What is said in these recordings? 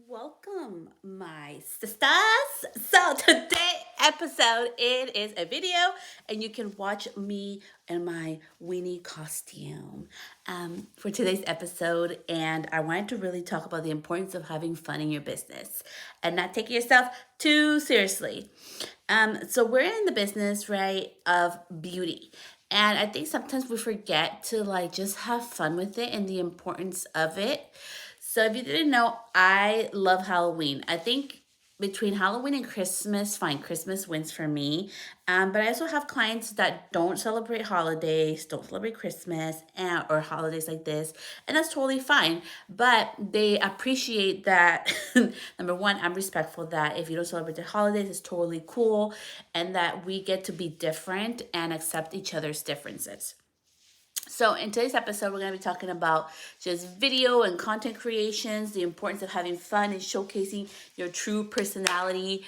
Welcome, my sisters. So today episode it is a video, and you can watch me in my weenie costume for today's episode. And I wanted to really talk about the importance of having fun in your business and not taking yourself too seriously. So we're in the business, right, of beauty. And I think sometimes we forget to like just have fun with it and the importance of it. So if you didn't know, I love Halloween. I think between Halloween and Christmas, fine, Christmas wins for me. But I also have clients that don't celebrate holidays, don't celebrate Christmas or holidays like this, and that's totally fine. But they appreciate that. Number one, I'm respectful that if you don't celebrate the holidays, it's totally cool, and that we get to be different and accept each other's differences. So, in today's episode, we're going to be talking about just video and content creations, the importance of having fun and showcasing your true personality,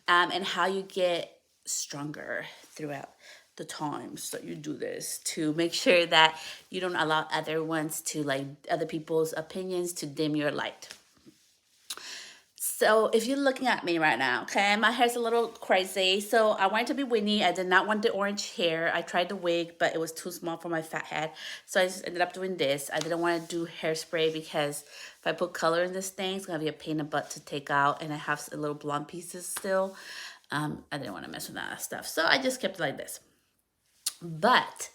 and how you get stronger throughout the times that you do this to make sure that you don't allow other people's opinions to dim your light. So if you're looking at me right now, okay, my hair's a little crazy. So I wanted to be Whitney. I did not want the orange hair. I tried the wig, but it was too small for my fat head. So I just ended up doing this. I didn't want to do hairspray because if I put color in this thing, it's going to be a pain in the butt to take out. And I have a little blonde pieces still. I didn't want to mess with that stuff. So I just kept it like this. But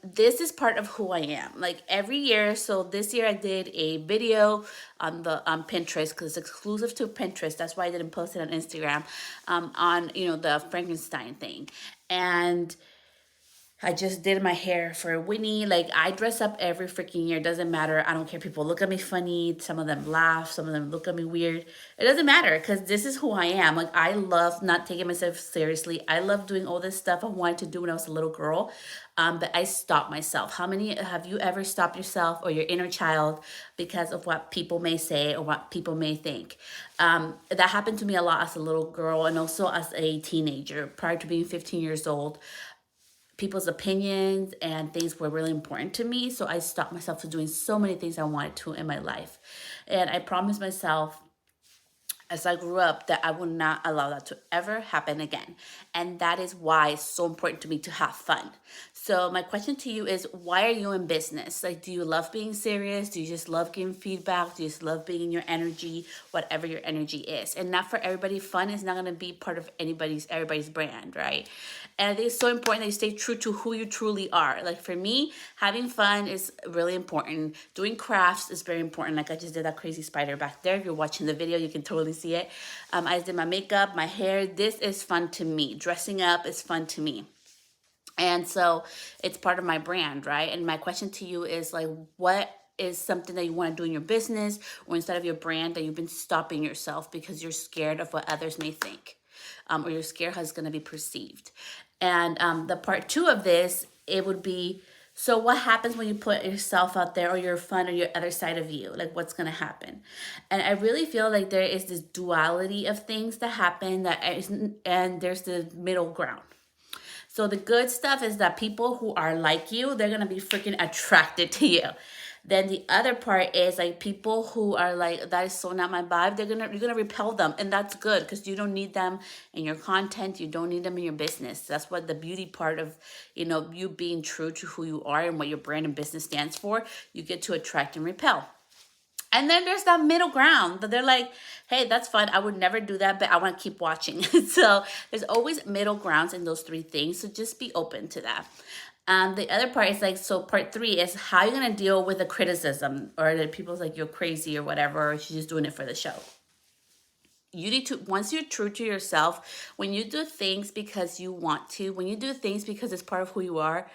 this is part of who I am. Like every year, so this year I did a video on Pinterest because it's exclusive to Pinterest. That's why I didn't post it on Instagram. On the Frankenstein thing, and I just did my hair for Winnie. Like I dress up every freaking year. Doesn't matter. I don't care. People look at me funny. Some of them laugh. Some of them look at me weird. It doesn't matter because this is who I am. Like I love not taking myself seriously. I love doing all this stuff I wanted to do when I was a little girl. But I stopped myself. How many have you ever stopped yourself or your inner child because of what people may say or what people may think? That happened to me a lot as a little girl and also as a teenager prior to being 15 years old. People's opinions and things were really important to me. So I stopped myself from doing so many things I wanted to in my life. And I promised myself as I grew up that I would not allow that to ever happen again. And that is why it's so important to me to have fun. So my question to you is, why are you in business? Like, do you love being serious? Do you just love giving feedback? Do you just love being in your energy, whatever your energy is? And not for everybody, fun is not going to be part of everybody's brand, right? And I think it's so important that you stay true to who you truly are. Like for me, having fun is really important. Doing crafts is very important. Like I just did that crazy spider back there. If you're watching the video, you can totally see it. I did my makeup, my hair. This is fun to me. Dressing up is fun to me. And so it's part of my brand, right? And my question to you is like, what is something that you want to do in your business or instead of your brand that you've been stopping yourself because you're scared of what others may think, or you're scared how it's going to be perceived? And the part two of this, it would be, so what happens when you put yourself out there or your fun or your other side of you? Like what's going to happen? And I really feel like there is this duality of things that happen and there's the middle ground. So the good stuff is that people who are like you, they're gonna be freaking attracted to you. Then the other part is like people who are like, that is so not my vibe, you're gonna repel them. And that's good because you don't need them in your content, you don't need them in your business. That's what the beauty part of, you being true to who you are and what your brand and business stands for, you get to attract and repel. And then there's that middle ground that they're like, hey, that's fun. I would never do that, but I want to keep watching. So there's always middle grounds in those three things. So just be open to that. The other part is like, so part three is how you're going to deal with the criticism or that people's like, you're crazy or whatever, or she's just doing it for the show. You need to, once you're true to yourself, when you do things because you want to, when you do things because it's part of who you are,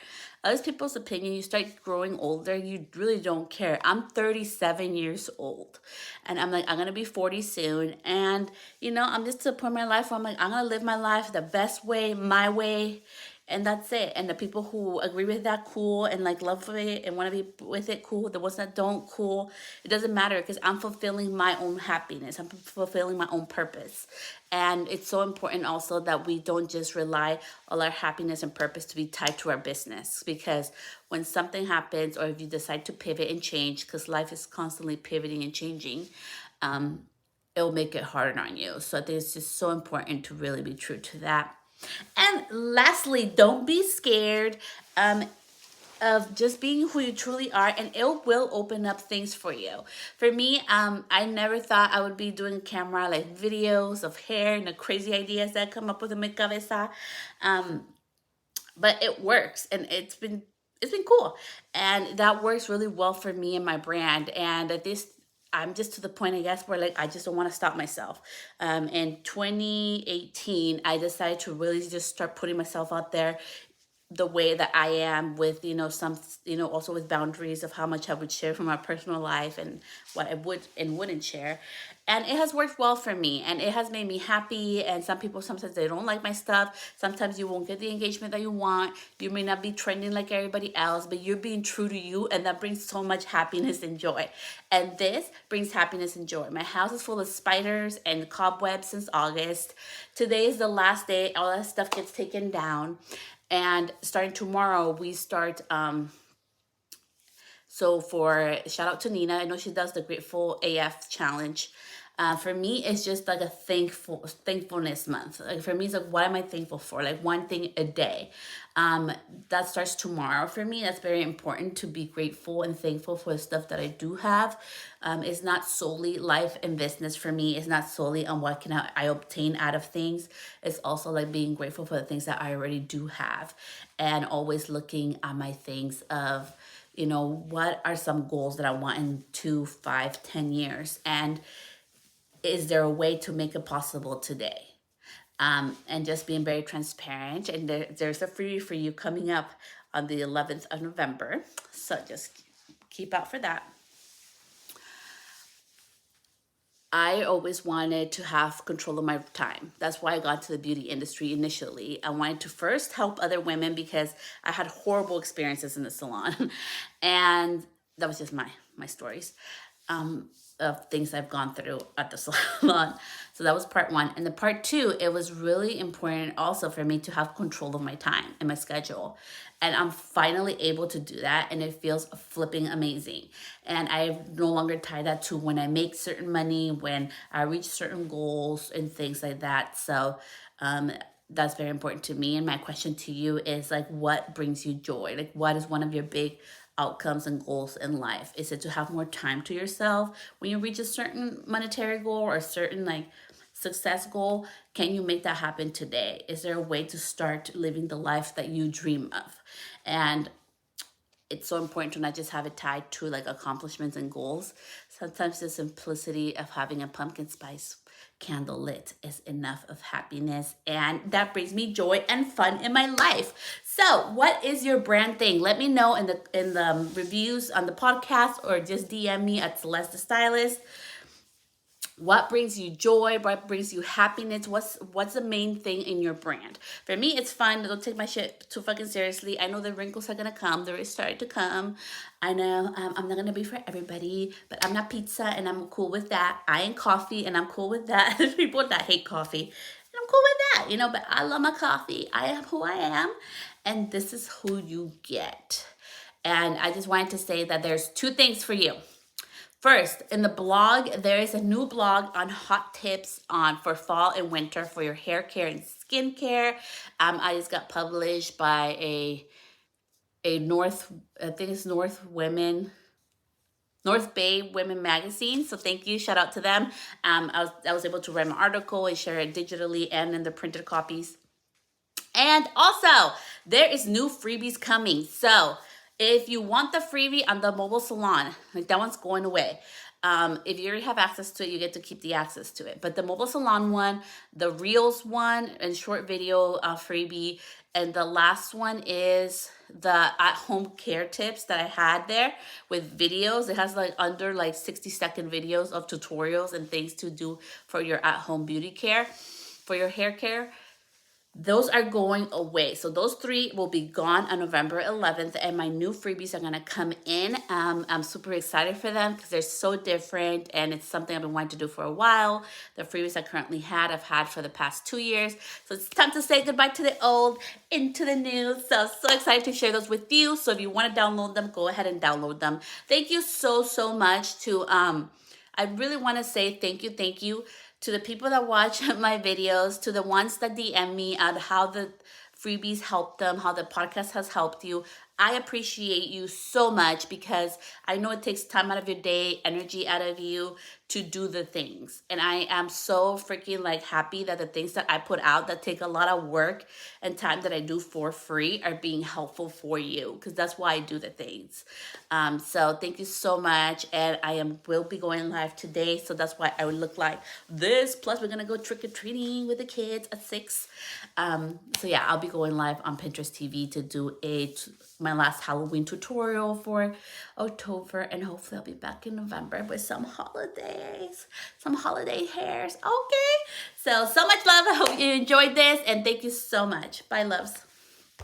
other people's opinion, you start growing older, you really don't care. I'm 37 years old and I'm like, I'm going to be 40 soon. And, I'm just to a point in my life where I'm like, I'm going to live my life the best way, my way. And that's it. And the people who agree with that, cool, and like love it and want to be with it, cool. The ones that don't, cool. It doesn't matter because I'm fulfilling my own happiness. I'm fulfilling my own purpose. And it's so important also that we don't just rely on our happiness and purpose to be tied to our business. Because when something happens or if you decide to pivot and change, because life is constantly pivoting and changing, it'll make it harder on you. So I think it's just so important to really be true to that. And lastly, don't be scared of just being who you truly are, and it will open up things for you. For me, I never thought I would be doing camera like videos of hair and the crazy ideas that come up with in my cabeza. But it works, and it's been cool, and that works really well for me and my brand. And at this, I'm just to the point, I guess, where like I just don't want to stop myself. In 2018, I decided to really just start putting myself out there the way that I am, with some also with boundaries of how much I would share from my personal life and what I would and wouldn't share. And it has worked well for me, and it has made me happy. And some people, sometimes they don't like my stuff. Sometimes you won't get the engagement that you want. You may not be trending like everybody else, but you're being true to you, and that brings so much happiness and joy. And this brings happiness and joy. My house is full of spiders and cobwebs since August. Today is the last day. All that stuff gets taken down. And starting tomorrow, we start. So for shout out to Nina, I know she does the Grateful AF challenge. For me, it's just like a thankfulness month. Like for me, it's like, what am I thankful for? Like one thing a day. That starts tomorrow for me. That's very important, to be grateful and thankful for the stuff that I do have. It's not solely life and business for me. It's not solely on what can I obtain out of things. It's also like being grateful for the things that I already do have, and always looking at my things of, what are some goals that I want in 2, 5, 10 years, and is there a way to make it possible today? And just being very transparent. And there's a freebie for you coming up on the 11th of November. So just keep out for that. I always wanted to have control of my time. That's why I got to the beauty industry initially. I wanted to first help other women because I had horrible experiences in the salon. And that was just my stories. Of things I've gone through at the salon. So that was part one. And the part two, it was really important also for me to have control of my time and my schedule. And I'm finally able to do that, and it feels flipping amazing. And I no longer tie that to when I make certain money, when I reach certain goals and things like that. So that's very important to me. And my question to you is like, what brings you joy? Like, what is one of your big outcomes and goals in life? Is it to have more time to yourself when you reach a certain monetary goal or a certain like success goal? Can you make that happen today? Is there a way to start living the life that you dream of? And it's so important to not just have it tied to like accomplishments and goals. Sometimes the simplicity of having a pumpkin spice candle lit is enough of happiness, and that brings me joy and fun in my life. So what is your brand thing? Let me know in the reviews on the podcast, or just DM me at celestethestylist. What brings you joy? What brings you happiness? What's the main thing in your brand? For me, it's fun. Don't take my shit too fucking seriously. I know the wrinkles are gonna come. They're starting to come. I know I'm not gonna be for everybody, but I'm not pizza, and I'm cool with that. I ain't coffee, and I'm cool with that. There's people that hate coffee, and I'm cool with that. But I love my coffee. I am who I am, and this is who you get. And I just wanted to say that there's two things for you. First, in the blog, there is a new blog on hot tips for fall and winter for your hair care and skin care. I just got published by a North Bay Women magazine. So thank you, shout out to them. I was able to write my article and share it digitally and in the printed copies. And also, there is new freebies coming. So if you want the freebie on the mobile salon, like that one's going away. If you already have access to it, you get to keep the access to it. But the mobile salon one, the Reels one, and short video freebie, and the last one is the at-home care tips that I had there with videos. It has like under 60-second videos of tutorials and things to do for your at-home beauty care, for your hair care. Those are going away. So those three will be gone on November 11th, and my new freebies are going to come in. I'm super excited for them because they're so different, and it's something I've been wanting to do for a while. The freebies I've had for the past 2 years. So it's time to say goodbye to the old, into the new. So excited to share those with you. So if you want to download them, go ahead and download them. Thank you so much to I really want to say thank you to the people that watch my videos, to the ones that DM me on how the freebies helped them, how the podcast has helped you. I appreciate you so much because I know it takes time out of your day, energy out of you to do the things. And I am so freaking like happy that the things that I put out that take a lot of work and time that I do for free are being helpful for you, because that's why I do the things. So thank you so much. And will be going live today. So that's why I would look like this. Plus we're going to go trick-or-treating with the kids at 6. So yeah, I'll be going live on Pinterest TV to do my last Halloween tutorial for October, and hopefully I'll be back in November with some holidays, some holiday hairs. Okay, so much love. I hope you enjoyed this, and thank you so much. Bye, loves.